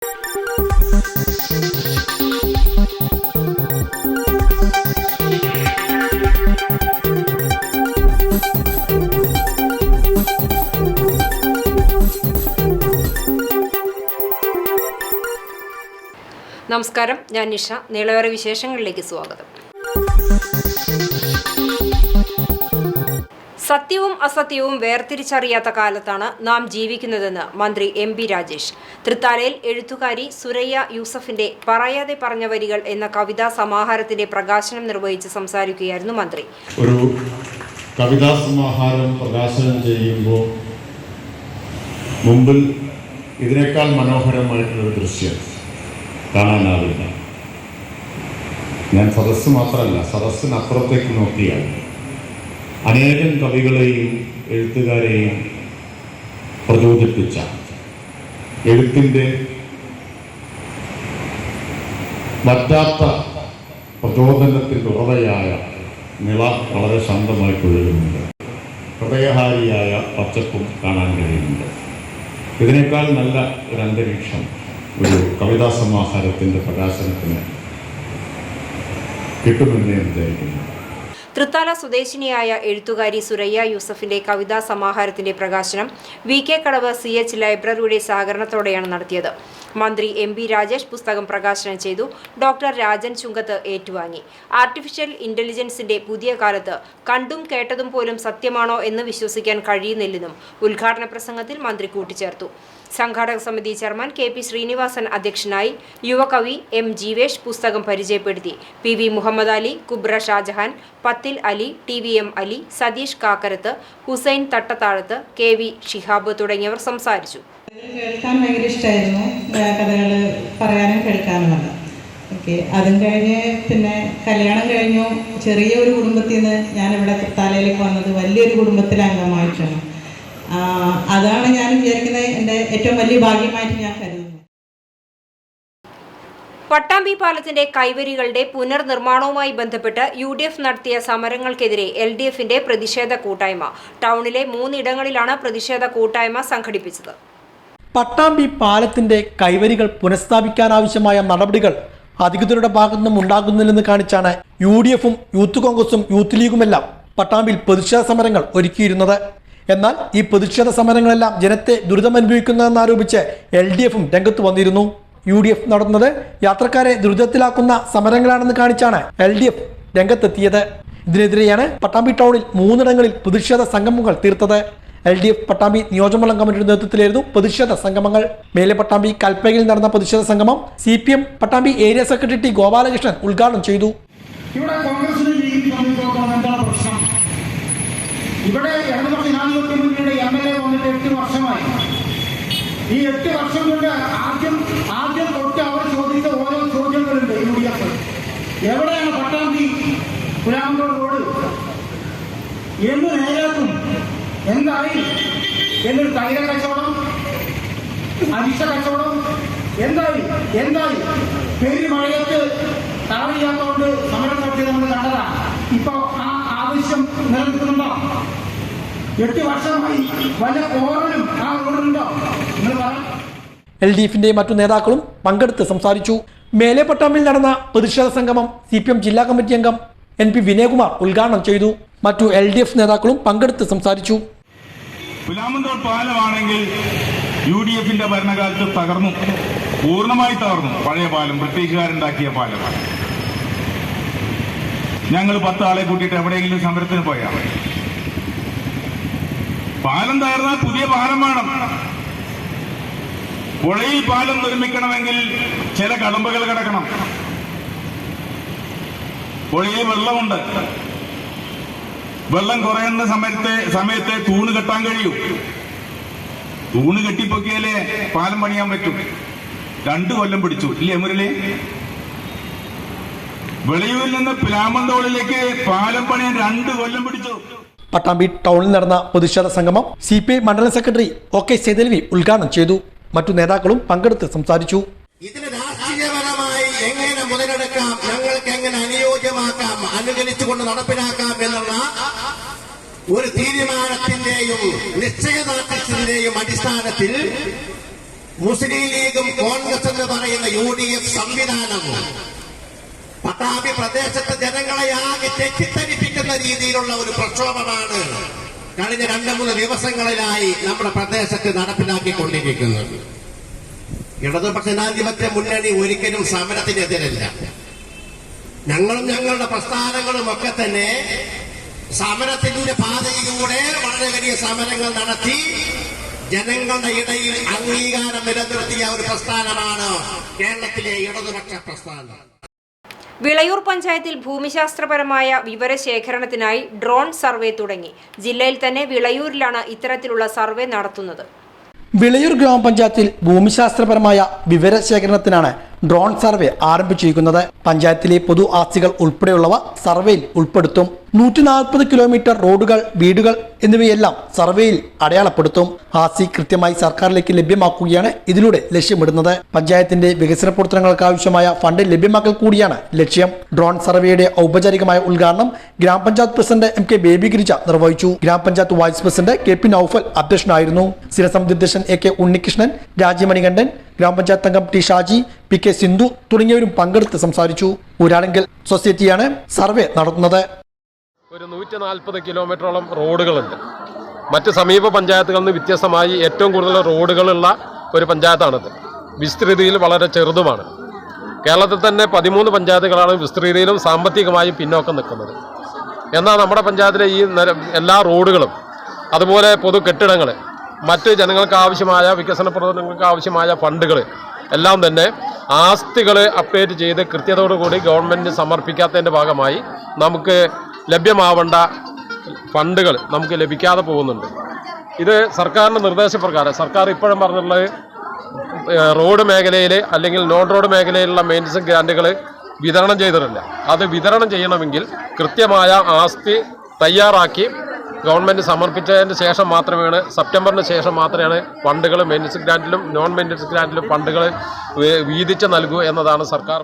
നമസ്കാരം, ഞാൻ നിഷ. നീളവേറെ വിശേഷങ്ങളിലേക്ക് സ്വാഗതം. സത്യവും അസത്യവും വേർതിരിച്ചറിയാത്ത കാലത്താണ് നാം ജീവിക്കുന്നതെന്ന് മന്ത്രി എം പി രാജേഷ്. തൃത്താലയിൽ എഴുത്തുകാരി സുരയ്യ യൂസഫിന്റെ പറയാതെ പറഞ്ഞ വരികൾ എന്ന കവിതാ സമാഹാരത്തിന്റെ പ്രകാശനം നിർവഹിച്ച് സംസാരിക്കുകയായിരുന്നു മന്ത്രി. ഒരു കവിതാ സമാഹാരം പ്രകാശനം ചെയ്യുമ്പോൾ മുമ്പിൽ ഇതിനേക്കാൾ മനോഹരമായിട്ടുള്ളൊരു ദൃശ്യം കാണാനാവില്ല. ഞാൻ സദസ്സ് മാത്രമല്ല, സദസ്സിനപ്പുറത്തേക്ക് നോക്കിയാൽ അനേകം കവികളെയും എഴുത്തുകാരെയും പ്രചോദിപ്പിച്ച, എഴുത്തിൻ്റെ വറ്റാത്ത പ്രചോദനത്തിൻ്റെ ഉറവയായ നിള വളരെ ശാന്തമായി കൊള്ളുന്നുണ്ട്. ഹൃദയഹാരിയായ പച്ചപ്പും കാണാൻ കഴിയുന്നുണ്ട്. ഇതിനേക്കാൾ നല്ല ഒരു അന്തരീക്ഷം ഒരു കവിതാ സമാഹാരത്തിൻ്റെ പ്രകാശനത്തിന് കിട്ടുമെന്ന് ഞാൻ വിചാരിക്കുന്നു. തൃത്താല സ്വദേശിനിയായ എഴുത്തുകാരി സുരയ്യ യൂസഫിന്റെ കവിതാ സമാഹാരത്തിന്റെ പ്രകാശനം VK കടവ് CH ലൈബ്രറിയുടെ സഹകരണത്തോടെയാണ് നടത്തിയത്. മന്ത്രി എം പി രാജേഷ് പുസ്തകം പ്രകാശനം ചെയ്തു. ഡോക്ടർ രാജൻ ചുങ്കത്ത് ഏറ്റുവാങ്ങി. ആർട്ടിഫിഷ്യൽ ഇന്റലിജൻസിന്റെ പുതിയ കാലത്ത് കണ്ടും കേട്ടതും പോലും സത്യമാണോ എന്ന് വിശ്വസിക്കാൻ കഴിയുന്നില്ലെന്നും ഉദ്ഘാടന പ്രസംഗത്തിൽ മന്ത്രി കൂട്ടിച്ചേർത്തു. സംഘാടക സമിതി ചെയർമാൻ KP ശ്രീനിവാസൻ അധ്യക്ഷനായി. യുവകവി M ജീവേഷ് പുസ്തകം പരിചയപ്പെടുത്തി. PV മുഹമ്മദ് അലി, കുബ്ര ഷാജഹാൻ, പത്തിൽ അലി, TVM അലി, സതീഷ് കാക്കരത്ത്, ഹുസൈൻ തട്ടത്താഴത്ത്, KV ഷിഹാബ് തുടങ്ങിയവർ സംസാരിച്ചു. കേൾക്കാൻ ഭയങ്കര ഇഷ്ടമായിരുന്നു, കഥകൾ പറയാനും കേൾക്കാനുമല്ല. ഓക്കെ, അതും കഴിഞ്ഞ് പിന്നെ കല്യാണം കഴിഞ്ഞു. ചെറിയ ഒരു കുടുംബത്തിൽ നിന്ന് ഞാനിവിടെ തൃത്താലയിലേക്ക് വന്നത് വലിയൊരു കുടുംബത്തിലെ അംഗമായിട്ടാണ്. അതാണ് ഞാൻ വിചാരിക്കുന്നത് എൻ്റെ ഏറ്റവും വലിയ ഭാഗ്യമായിട്ട് ഞാൻ കരുതുന്നു. പട്ടാമ്പി പാലത്തിന്റെ കൈവരികളുടെ പുനർനിർമ്മാണവുമായി ബന്ധപ്പെട്ട് UDF നടത്തിയ സമരങ്ങൾക്കെതിരെ LDFന്റെ പ്രതിഷേധ കൂട്ടായ്മ. ടൗണിലെ 3 ഇടങ്ങളിലാണ് പ്രതിഷേധ കൂട്ടായ്മ സംഘടിപ്പിച്ചത്. പട്ടാമ്പി പാലത്തിന്റെ കൈവരികൾ പുനഃസ്ഥാപിക്കാനാവശ്യമായ നടപടികൾ അധികൃതരുടെ ഭാഗത്തുനിന്നും ഉണ്ടാകുന്നില്ലെന്ന് കാണിച്ചാണ് UDFും യൂത്ത് കോൺഗ്രസും യൂത്ത് ലീഗുമെല്ലാം പട്ടാമ്പിയിൽ പ്രതിഷേധ സമരങ്ങൾ ഒരുക്കിയിരുന്നത്. എന്നാൽ ഈ പ്രതിഷേധ സമരങ്ങളെല്ലാം ജനത്തെ ദുരിതമനുഭവിക്കുന്നതെന്നാരോപിച്ച് LDFും രംഗത്ത് വന്നിരുന്നു. UDF നടത്തുന്നത് യാത്രക്കാരെ ദുരിതത്തിലാക്കുന്ന സമരങ്ങളാണെന്ന് കാണിച്ചാണ് LDF രംഗത്തെത്തിയത്. ഇതിനെതിരെയാണ് പട്ടാമ്പി ടൗണിൽ 3 ഇടങ്ങളിൽ പ്രതിഷേധ സംഗമങ്ങൾ തീർത്തത്. LDF പട്ടാമ്പി നിയോജകമണ്ഡലം കമ്മിറ്റിയുടെ നേതൃത്വത്തിലായിരുന്നു പ്രതിഷേധ സംഗമങ്ങൾ. മേലെ പട്ടാമ്പി കൽപ്പകയിൽ നടന്ന പ്രതിഷേധ സംഗമം CPM Pattambi area secretary T Gopalakrishnan ഉദ്ഘാടനം ചെയ്തു. ഇവിടെ ഇടതുപക്ഷ ജനാധിപത്യ മുന്നണിയുടെ MLA വന്നിട്ട് 8 വർഷമായി. ഈ 8 വർഷം കൊണ്ട് ആദ്യം തൊട്ട് അവർ ചോദിച്ച ഓരോ ചോദ്യങ്ങളുണ്ട്. UDF എവിടെയാണ് പട്ടാമ്പി പുലാമന്തോട് റോഡ് എന്ന് നേരാക്കും? എന്തായി? എന്നൊരു തൈല കച്ചവടം, അരിശ കച്ചവടം എന്തായി? പെരുമഴയത്ത് തടവില്ലാത്തതുകൊണ്ട് സമരം നടത്തി നമ്മൾ കണ്ടതാണ്. ഇപ്പൊ ആ ആവശ്യം നിലനിൽക്കുന്നുണ്ടോ? 8 വർഷമായി വല്ല ഓരനും ആ റോഡുണ്ടോ? നിങ്ങൾ പറയാം. LDFന്റെ മറ്റു നേതാക്കളും പങ്കെടുത്ത് സംസാരിച്ചു. മേലെ പട്ടാമ്പിൽ നടന്ന പ്രതിഷേധ സംഗമം CPM ജില്ലാ കമ്മിറ്റി അംഗം NP വിനയകുമാർ ഉദ്ഘാടനം ചെയ്തു. മറ്റു LDF നേതാക്കളും പങ്കെടുത്ത് സംസാരിച്ചു. പുലാമന്തോട് പാലമാണെങ്കിൽ UDFന്റെ ഭരണകാലത്ത് തകർന്നു, പൂർണ്ണമായി തകർന്നു. പഴയ പാലം, ബ്രിട്ടീഷുകാരുണ്ടാക്കിയ പാലമാണ്. ഞങ്ങൾ 10 ആളെ കൂട്ടിയിട്ട് എവിടെയെങ്കിലും സമരത്തിന് പോയാൽ പാലം തകർന്നാൽ പുതിയ പാലം വേണം. പുഴയിൽ പാലം നിർമ്മിക്കണമെങ്കിൽ ചില കടമ്പകൾ കിടക്കണം. പുഴയിൽ വെള്ളമുണ്ട്. വെള്ളം കുറയുന്ന സമയത്ത് തൂണ് കെട്ടാൻ കഴിയൂ. തൂണ് കെട്ടിപ്പൊക്കിയാലേ പാലം പണിയാൻ പറ്റും. 2 കൊല്ലം പിടിച്ചു ഇല്ലേ മുരളി? വെളിയൂരിൽ നിന്ന് പുലാമന്തോളിലേക്ക് പാലം പണിയാൻ 2 കൊല്ലം പിടിച്ചു. പട്ടാമ്പി ടൗണിൽ നടന്ന പ്രതിഷേധ സംഗമം CPI മണ്ഡലം സെക്രട്ടറി OK സേതൽവി ഉദ്ഘാടനം ചെയ്തു. മറ്റു നേതാക്കളും പങ്കെടുത്ത് സംസാരിച്ചു. ഇതിന് രാഷ്ട്രീയപരമായി എങ്ങനെ മുതലെടുക്കാം, ഞങ്ങൾക്ക് എങ്ങനെ അനുയോജ്യമാക്കാം, അനുകരിച്ചുകൊണ്ട് നടപ്പിലാക്കാം എന്നുള്ള ഒരു തീരുമാനത്തിന്റെയും നിശ്ചയദാർഢ്യത്തിന്റെയും അടിസ്ഥാനത്തിൽ മുസ്ലിം ലീഗും കോൺഗ്രസ് എന്ന് പറയുന്ന UDF സംവിധാനവും പട്ടാമ്പി പ്രദേശത്തെ ജനങ്ങളെ ആകെ തെറ്റിദ്ധരിപ്പിക്കുന്ന രീതിയിലുള്ള ഒരു പ്രക്ഷോഭമാണ് കഴിഞ്ഞ 2-3 ദിവസങ്ങളിലായി നമ്മുടെ പ്രദേശത്ത് നടപ്പിലാക്കിക്കൊണ്ടിരിക്കുന്നത്. ഇടതുപക്ഷ ജനാധിപത്യ മുന്നണി ഒരിക്കലും സമരത്തിനെതിരല്ല. ഞങ്ങളും ഞങ്ങളുടെ പ്രസ്ഥാനങ്ങളും ഒക്കെ തന്നെ സമരത്തിന്റെ പാതയിലൂടെ വളരെ വലിയ സമരങ്ങൾ നടത്തി ജനങ്ങളുടെ ഇടയിൽ അംഗീകാരം നിലനിർത്തിയ ഒരു പ്രസ്ഥാനമാണ് കേരളത്തിലെ ഇടതുപക്ഷ പ്രസ്ഥാനം. വിളയൂർ പഞ്ചായത്തിൽ ഭൂമിശാസ്ത്രപരമായ വിവരശേഖരണത്തിനായി ഡ്രോൺ സർവേ തുടങ്ങി. ജില്ലയിൽ തന്നെ വിളയൂരിലാണ് ഇത്തരത്തിലുള്ള സർവേ നടത്തുന്നത്. വിളയൂർ ഗ്രാമപഞ്ചായത്തിൽ ഭൂമിശാസ്ത്രപരമായ വിവരശേഖരണത്തിനാണ് ഡ്രോൺ സർവേ ആരംഭിച്ചിരിക്കുന്നത്. പഞ്ചായത്തിലെ പൊതു ആസ്തികൾ ഉൾപ്പെടെയുള്ളവ സർവേയിൽ ഉൾപ്പെടുത്തും. 140 കിലോമീറ്റർ റോഡുകൾ, വീടുകൾ എന്നിവയെല്ലാം സർവേയിൽ അടയാളപ്പെടുത്തും. ആസ്തി കൃത്യമായി സർക്കാരിലേക്ക് ലഭ്യമാക്കുകയാണ് ഇതിലൂടെ ലക്ഷ്യമിടുന്നത്. പഞ്ചായത്തിന്റെ വികസന പ്രവർത്തനങ്ങൾക്ക് ആവശ്യമായ ഫണ്ട് ലഭ്യമാക്കൽ കൂടിയാണ് ലക്ഷ്യം. ഡ്രോൺ സർവേയുടെ ഔപചാരികമായ ഉദ്ഘാടനം ഗ്രാമപഞ്ചായത്ത് പ്രസിഡന്റ് MK ബേബി ഗിരിജ നിർവഹിച്ചു. ഗ്രാമപഞ്ചായത്ത് വൈസ് പ്രസിഡന്റ് KP നൌഫൽ അധ്യക്ഷനായിരുന്നു. സ്ഥിരസമിതി അധ്യക്ഷൻ AK ഉണ്ണികൃഷ്ണൻ, രാജമണികണ്ഠൻ, ഗ്രാമപഞ്ചായത്ത് അംഗം T ഷാജി, PK സിന്ധു തുടങ്ങിയവരും പങ്കെടുത്ത് സംസാരിച്ചു. ഊരാളെങ്കിൽ സൊസൈറ്റിയാണ് സർവേ നടത്തുന്നത്. ഒരു 140 കിലോമീറ്ററോളം റോഡുകളുണ്ട്. മറ്റ് സമീപ പഞ്ചായത്തുകളിൽ നിന്ന് വ്യത്യസ്തമായി ഏറ്റവും കൂടുതൽ റോഡുകളുള്ള ഒരു പഞ്ചായത്താണിത്. വിസ്തൃതിയിൽ വളരെ ചെറുതുമാണ്. കേരളത്തിൽ തന്നെ 13 പഞ്ചായത്തുകളാണ് വിസ്തൃതിയിലും സാമ്പത്തികമായും പിന്നോക്കം നിൽക്കുന്നത്. എന്നാൽ നമ്മുടെ പഞ്ചായത്തിലെ ഈ എല്ലാ റോഡുകളും, അതുപോലെ പൊതു കെട്ടിടങ്ങൾ, മറ്റ് ജനങ്ങൾക്ക് ആവശ്യമായ വികസന പ്രവർത്തനങ്ങൾക്ക് ആവശ്യമായ ഫണ്ടുകൾ എല്ലാം തന്നെ ആസ്തികൾ അപ്ഡേറ്റ് ചെയ്ത് കൃത്യതയോടുകൂടി ഗവൺമെൻറ്റിന് സമർപ്പിക്കാത്തതിൻ്റെ ഭാഗമായി നമുക്ക് ലഭ്യമാവേണ്ട ഫണ്ടുകൾ നമുക്ക് ലഭിക്കാതെ പോകുന്നുണ്ട്. ഇത് സർക്കാരിൻ്റെ നിർദ്ദേശപ്രകാരം സർക്കാർ ഇപ്പോഴും പറഞ്ഞിട്ടുള്ളത് റോഡ് മേഖലയിൽ അല്ലെങ്കിൽ നോൺ റോഡ് മേഖലയിലുള്ള മെയിൻ്റനൻസ് ഗ്രാൻറ്റുകൾ വിതരണം ചെയ്തിട്ടില്ല. അത് വിതരണം ചെയ്യണമെങ്കിൽ കൃത്യമായ ആസ്തി തയ്യാറാക്കി ഗവൺമെൻറ് സമർപ്പിച്ചതിന് ശേഷം മാത്രമാണ്, സെപ്റ്റംബറിന് ശേഷം മാത്രമാണ് ഫണ്ടുകൾ മെയിൻ്റനൻസ് ഗ്രാൻറ്റിലും നോൺ മെയിൻ്റനൻസ് ഗ്രാൻറ്റിലും ഫണ്ടുകൾ വീതിച്ച് നൽകൂ എന്നതാണ് സർക്കാർ.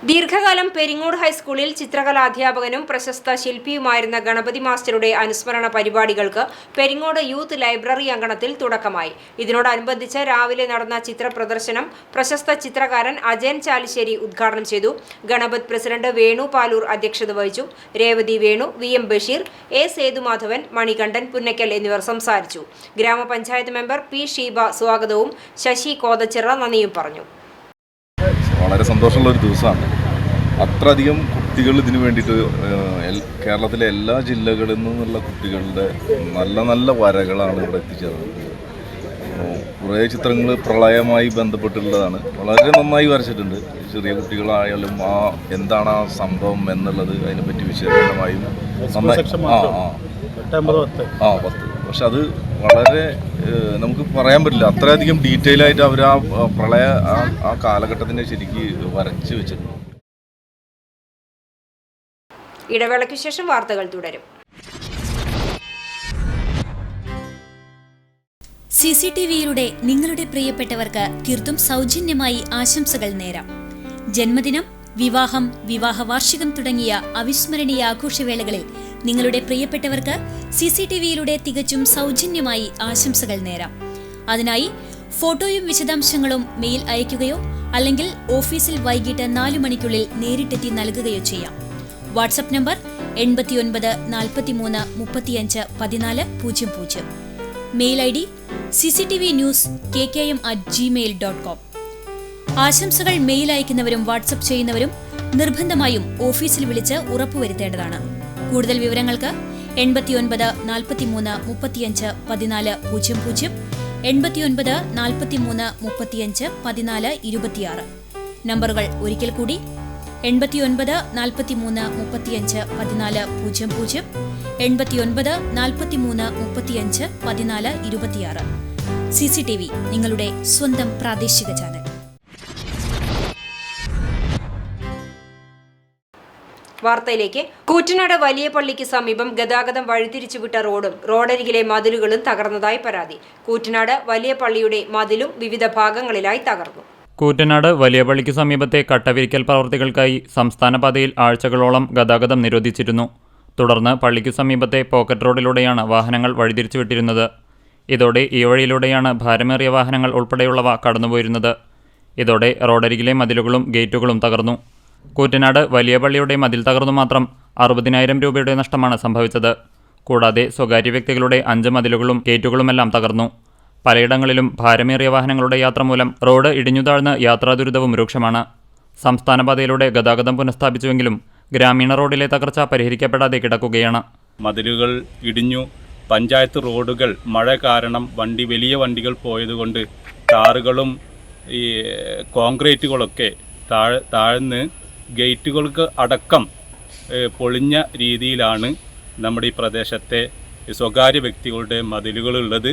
ദീർഘകാലം പെരിങ്ങോട് ഹൈസ്കൂളിൽ ചിത്രകലാധ്യാപകനും പ്രശസ്ത ശില്പിയുമായിരുന്ന ഗണപതി മാസ്റ്ററുടെ അനുസ്മരണ പരിപാടികൾക്ക് പെരിങ്ങോട് യൂത്ത് ലൈബ്രറി അങ്കണത്തിൽ തുടക്കമായി. ഇതിനോടനുബന്ധിച്ച് രാവിലെ നടന്ന ചിത്ര പ്രദർശനം പ്രശസ്ത ചിത്രകാരൻ അജയൻ ചാലിശ്ശേരി ഉദ്ഘാടനം ചെയ്തു. ഗണപത് പ്രസിഡന്റ് വേണു പാലൂർ അധ്യക്ഷത വഹിച്ചു. രേവതി വേണു, VM ബഷീർ, A സേതുമാധവൻ, മണികണ്ഠൻ പുന്നക്കൽ എന്നിവർ സംസാരിച്ചു. ഗ്രാമപഞ്ചായത്ത് മെമ്പർ P ഷീബ സ്വാഗതവും ശശി കോതച്ചിറ നന്ദിയും പറഞ്ഞു. വളരെ സന്തോഷമുള്ള ഒരു ദിവസമാണ്. അത്രയധികം കുട്ടികൾ ഇതിനു വേണ്ടിയിട്ട് കേരളത്തിലെ എല്ലാ ജില്ലകളിൽ നിന്നുള്ള കുട്ടികളുടെ നല്ല നല്ല വരകളാണ് ഇവിടെ എത്തിച്ചേർന്നത്. കുറേ ചിത്രങ്ങൾ പ്രളയമായി ബന്ധപ്പെട്ടുള്ളതാണ്. വളരെ നന്നായി വരച്ചിട്ടുണ്ട്. ചെറിയ കുട്ടികളായാലും എന്താണ് ആ സംഭവം എന്നുള്ളത് അതിനെപ്പറ്റി വിശദമായും നന്നായി 10. പക്ഷെ അത് വളരെ നമുക്ക് പറയാൻ പറ്റില്ല, അത്രയധികം ഡീറ്റെയിൽ ആയിട്ട് അവർ ആ പ്രളയ ആ കാലഘട്ടത്തിനെ ശരിക്ക് വരച്ച് വെച്ചിട്ടുണ്ട്. ഇടവേളയ്ക്ക് ശേഷം വാർത്തകൾ തുടരും. CCTVയിലൂടെ നിങ്ങളുടെ പ്രിയപ്പെട്ടവർക്ക് തീർത്തും സൗജന്യമായി ആശംസകൾ നേരാം. ജന്മദിനം, വിവാഹം, വിവാഹ വാർഷികം തുടങ്ങിയ അവിസ്മരണീയ ആഘോഷവേളകളിൽ നിങ്ങളുടെ പ്രിയപ്പെട്ടവർക്ക് CCTVയിലൂടെ തികച്ചും സൗജന്യമായി ആശംസകൾ നേരാം. അതിനായി ഫോട്ടോയും വിശദാംശങ്ങളും മെയിൽ അയയ്ക്കുകയോ അല്ലെങ്കിൽ ഓഫീസിൽ വൈകിട്ട് 4 മണിക്കുള്ളിൽ നേരിട്ടെത്തി നൽകുകയോ ചെയ്യാം. WhatsApp number 89 43 35 14 00. Mail ID cctvnews@gmail.com. ആശംസകൾ മെയിൽ അയക്കുന്നവരും വാട്സ്ആപ്പ് ചെയ്യുന്നവരും നിർബന്ധമായും ഓഫീസിൽ വിളിച്ച് ഉറപ്പുവരുത്തേണ്ടതാണ്. കൂടുതൽ വിവരങ്ങൾക്ക് 89 43 35 14 00, 89 43 35 14 26. നമ്പറുകൾ ഒരിക്കൽ കൂടി 89 43 35 14 00, 89 43 35 14 26. CCTV, നിങ്ങളുടെ സ്വന്തം പ്രാദേശിക ചാനൽ. വാർത്തയിലേക്ക്. കൂറ്റനാട് വലിയ പള്ളിക്ക് സമീപം ഗതാഗതം വഴിതിരിച്ചുവിട്ട റോഡും റോഡരികിലെ മതിലുകളും തകർന്നതായി പരാതി. കൂറ്റനാട് വലിയ പള്ളിയുടെ മതിലും വിവിധ ഭാഗങ്ങളിലായി തകർന്നു. കൂറ്റനാട് വലിയ പള്ളിക്ക് സമീപത്തെ കട്ടവിരിക്കൽ പ്രവൃത്തികൾക്കായി സംസ്ഥാന പാതയിൽ ആഴ്ചകളോളം ഗതാഗതം നിരോധിച്ചിരുന്നു. തുടർന്ന് പള്ളിക്കു സമീപത്തെ പോക്കറ്റ് റോഡിലൂടെയാണ് വാഹനങ്ങൾ വഴിതിരിച്ചുവിട്ടിരുന്നത്. ഇതോടെ ഈ വഴിയിലൂടെയാണ് ഭാരമേറിയ വാഹനങ്ങൾ ഉൾപ്പെടെയുള്ളവ കടന്നുപോയിരുന്നത്. ഇതോടെ റോഡരികിലെ മതിലുകളും ഗേറ്റുകളും തകർന്നു. കൂറ്റനാട് വലിയ പള്ളിയുടെ മതിൽ തകർന്നു മാത്രം 60,000 രൂപയുടെ നഷ്ടമാണ് സംഭവിച്ചത്. കൂടാതെ സ്വകാര്യ വ്യക്തികളുടെ 5 മതിലുകളും ഗേറ്റുകളുമെല്ലാം തകർന്നു. പലയിടങ്ങളിലും ഭാരമേറിയ വാഹനങ്ങളുടെ യാത്ര മൂലം റോഡ് ഇടിഞ്ഞുതാഴ്ന്ന് യാത്രാ ദുരിതവും രൂക്ഷമാണ്. സംസ്ഥാനപാതയിലൂടെ ഗതാഗതം പുനഃസ്ഥാപിച്ചുവെങ്കിലും ഗ്രാമീണ റോഡിലെ തകർച്ച പരിഹരിക്കപ്പെടാതെ കിടക്കുകയാണ്. മതിലുകൾ ഇടിഞ്ഞു. പഞ്ചായത്ത് റോഡുകൾ മഴ കാരണം വലിയ വണ്ടികൾ പോയതുകൊണ്ട് കാറുകളും ഈ കോൺക്രീറ്റുകളൊക്കെ താഴ്ന്ന് ഗേറ്റുകൾക്ക് അടക്കം പൊളിഞ്ഞ രീതിയിലാണ് നമ്മുടെ ഈ പ്രദേശത്തെ സ്വകാര്യ വ്യക്തികളുടെ മതിലുകളുള്ളത്.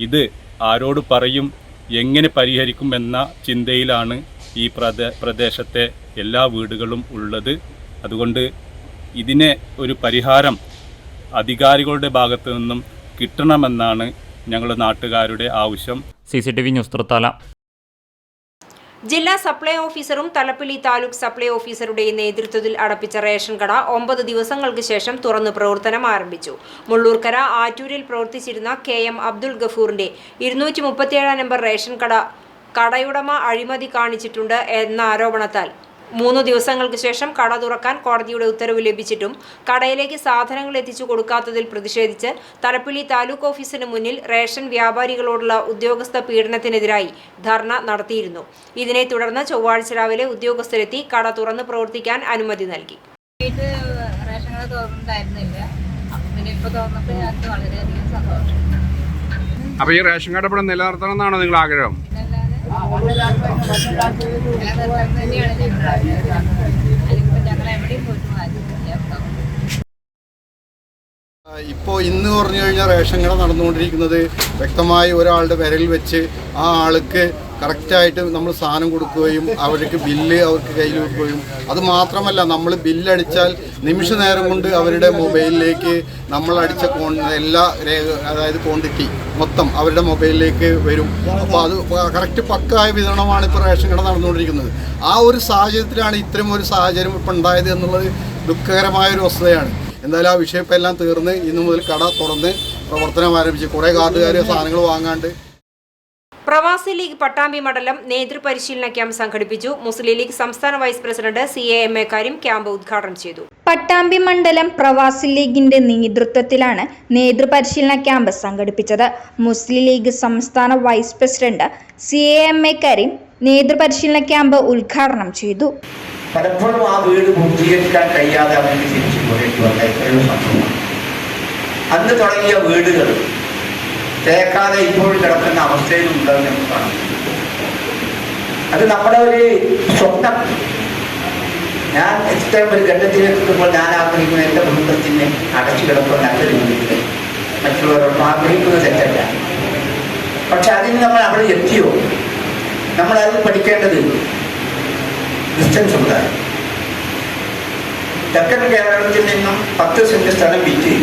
ഇത് ആരോട് പറയും, എങ്ങനെ പരിഹരിക്കും എന്ന ചിന്തയിലാണ് ഈ പ്രദേശത്തെ എല്ലാ വീടുകളും ഉള്ളത്. അതുകൊണ്ട് ഇതിനെ ഒരു പരിഹാരം അധികാരികളുടെ ഭാഗത്തു നിന്നും കിട്ടണമെന്നാണ് ഞങ്ങളുടെ നാട്ടുകാരുടെ ആവശ്യം. CCTV news Thrithala. ജില്ലാ സപ്ലൈ ഓഫീസറും തലപ്പിള്ളി താലൂക്ക് സപ്ലൈ ഓഫീസറുടെ നേതൃത്വത്തിൽ അടപ്പിച്ച റേഷൻ കട 9 ദിവസങ്ങൾക്ക് ശേഷം തുറന്ന് പ്രവർത്തനം ആരംഭിച്ചു. മുള്ളൂർക്കര ആറ്റൂരിൽ പ്രവർത്തിച്ചിരുന്ന KM അബ്ദുൾ ഗഫൂറിന്റെ 237 നമ്പർ റേഷൻ കടയുടമ അഴിമതി കാണിച്ചിട്ടുണ്ട് എന്ന ആരോപണത്താൽ 3 ദിവസങ്ങൾക്ക് ശേഷം കട തുറക്കാൻ കോടതിയുടെ ഉത്തരവ് ലഭിച്ചിട്ടും കടയിലേക്ക് സാധനങ്ങൾ എത്തിച്ചു കൊടുക്കാത്തതിൽ പ്രതിഷേധിച്ച് തലപ്പിള്ളി താലൂക്ക് ഓഫീസിന് മുന്നിൽ റേഷൻ വ്യാപാരികളോടുള്ള ഉദ്യോഗസ്ഥ പീഡനത്തിനെതിരായി ധർണ നടത്തിയിരുന്നു. ഇതിനെ തുടർന്ന് ചൊവ്വാഴ്ച രാവിലെ ഉദ്യോഗസ്ഥരെത്തി കട തുറന്ന് പ്രവർത്തിക്കാൻ അനുമതി നൽകി. അപ്പോൾ ഈ റേഷൻ കട ഇവിടെ നിലനിർത്തണം എന്നാണോ നിങ്ങൾ ആഗ്രഹം? ഇപ്പോൾ ഇന്ന് പറഞ്ഞു കഴിഞ്ഞാൽ റേഷൻ കട നടന്നുകൊണ്ടിരിക്കുന്നത് വ്യക്തമായി ഒരാളുടെ വിരൽ വെച്ച് ആ ആൾക്ക് കറക്റ്റായിട്ട് നമ്മൾ സാധനം കൊടുക്കുകയും അവർക്ക് ബില്ല് അവർക്ക് കയ്യിൽ വെക്കുകയും അതുമാത്രമല്ല നമ്മൾ ബില്ലടിച്ചാൽ നിമിഷ നേരം കൊണ്ട് അവരുടെ മൊബൈലിലേക്ക് നമ്മൾ അടിച്ച എല്ലാ അതായത് ക്വാണ്ടിറ്റി മൊത്തം അവരുടെ മൊബൈലിലേക്ക് വരും. അപ്പോൾ അത് കറക്റ്റ് പക്കായ വിതരണമാണ് ഇപ്പോൾ റേഷൻ കട നടന്നുകൊണ്ടിരിക്കുന്നത്. ആ ഒരു സാഹചര്യത്തിലാണ് ഇത്തരം ഒരു സാഹചര്യം ഇപ്പോൾ ഉണ്ടായത് എന്നുള്ളത് ദുഃഖകരമായൊരു വസ്തുതയാണ്. എന്തായാലും ആ വിഷയം ഇപ്പോൾ എല്ലാം തീർന്ന് ഇന്നു മുതൽ കട തുറന്ന് പ്രവർത്തനം ആരംഭിച്ചു. കുറേ കാർഡുകാർ സാധനങ്ങൾ വാങ്ങാണ്ട്. പ്രവാസി ലീഗ് പട്ടാമ്പി മണ്ഡലം നേതൃപരിശീലന ക്യാമ്പ് സംഘടിപ്പിച്ചു. മുസ്ലിം ലീഗ് സംസ്ഥാന വൈസ് പ്രസിഡന്റ് CAMA കാര്യം ക്യാമ്പ് ഉദ്ഘാടനം ചെയ്തു. പട്ടാമ്പി മണ്ഡലം പ്രവാസി ലീഗിന്റെ നേതൃത്വത്തിലാണ് നേതൃപരിശീലന ക്യാമ്പ് സംഘടിപ്പിച്ചത്. മുസ്ലിം ലീഗ് സംസ്ഥാന വൈസ് പ്രസിഡന്റ് CAMA കാര്യം നേതൃപരിശീലന ക്യാമ്പ് ഉദ്ഘാടനം ചെയ്തു. പലപ്പോഴും ആ വീട് പൂർത്തീകരിക്കാൻ കഴിയാതെ അവർക്ക് തിരിച്ചു പോരേണ്ടി വന്ന എത്രയോ സംഭവമാണ്. അന്ന് തുടങ്ങിയ വീടുകൾ തേക്കാതെ ഇപ്പോഴും കിടക്കുന്ന അവസ്ഥയിലുണ്ടെന്ന് നമുക്ക് കാണാം. അത് നമ്മുടെ ഒരു സ്വപ്നം. ഞാൻ ഇത്തരം ഒരു ഘട്ടത്തിലെത്തുമ്പോൾ ഞാൻ ആഗ്രഹിക്കുന്ന എൻ്റെ കുടുംബത്തിന് അടച്ചു കിടക്കുക നല്ല രീതിയിൽ മറ്റുള്ളവരോട് ആഗ്രഹിക്കുന്നത് തെറ്റല്ല. പക്ഷെ അതിന് നമ്മൾ അവിടെ എത്തിയോ? നമ്മളതിൽ പഠിക്കേണ്ടത് ഡിസ്റ്റൻസ് ഉണ്ടായി. തെക്കൻ കേരളത്തിൽ നിന്നും 10 സെന്റ് സ്ഥലം വിറ്റ്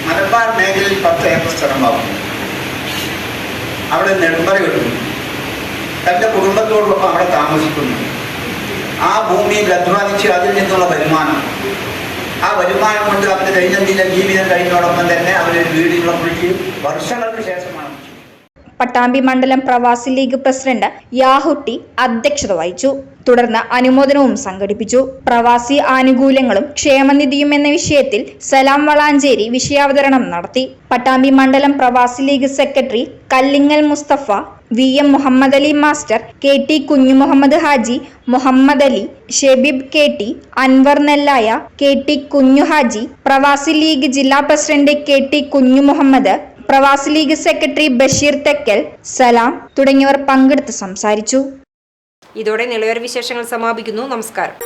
മലബാർ മേഖലയിൽ 10 ഏക്കർ സ്ഥലം വാങ്ങുന്നു. അവിടെ നെടുമ്പറ കിട്ടുന്നു. തൻ്റെ കുടുംബത്തോടൊപ്പം അവിടെ താമസിക്കുന്നു. ആ ഭൂമിയിൽ അധ്വാനിച്ച് അതിൽ നിന്നുള്ള വരുമാനം, ആ വരുമാനം കൊണ്ട് അവരുടെ ദൈനംദിന ജീവിതം കഴിയുന്നതോടൊപ്പം തന്നെ അവരൊരു വീടിനുള്ള കുറിച്ച് വർഷങ്ങൾക്ക് ശേഷമാണ്. പട്ടാമ്പി മണ്ഡലം പ്രവാസി ലീഗ് പ്രസിഡന്റ് യാഹുട്ടി അധ്യക്ഷത വഹിച്ചു. തുടർന്ന് അനുമോദനവും സംഘടിപ്പിച്ചു. പ്രവാസി ആനുകൂല്യങ്ങളും ക്ഷേമനിധിയും എന്ന വിഷയത്തിൽ സലാം വളാഞ്ചേരി വിഷയാവതരണം നടത്തി. പട്ടാമ്പി മണ്ഡലം പ്രവാസി league secretary Kallingal Mustafa, VM Muhammad Ali master, KT Kunju Muhammad Haji, Muhammad Ali, Shebeeb KT, Anwar Nellaya, KT കുഞ്ഞു ഹാജി, പ്രവാസി ലീഗ് ജില്ലാ പ്രസിഡന്റ് KT കുഞ്ഞു മുഹമ്മദ്, പ്രവാസി ലീഗ് സെക്രട്ടറി ബഷീർ തെക്കൽ, സലാം തുടങ്ങിയവർ പങ്കെടുത്ത് സംസാരിച്ചു. ഇതോടെ നിലവര വിശേഷങ്ങൾ സമാപിക്കുന്നു. നമസ്കാരം.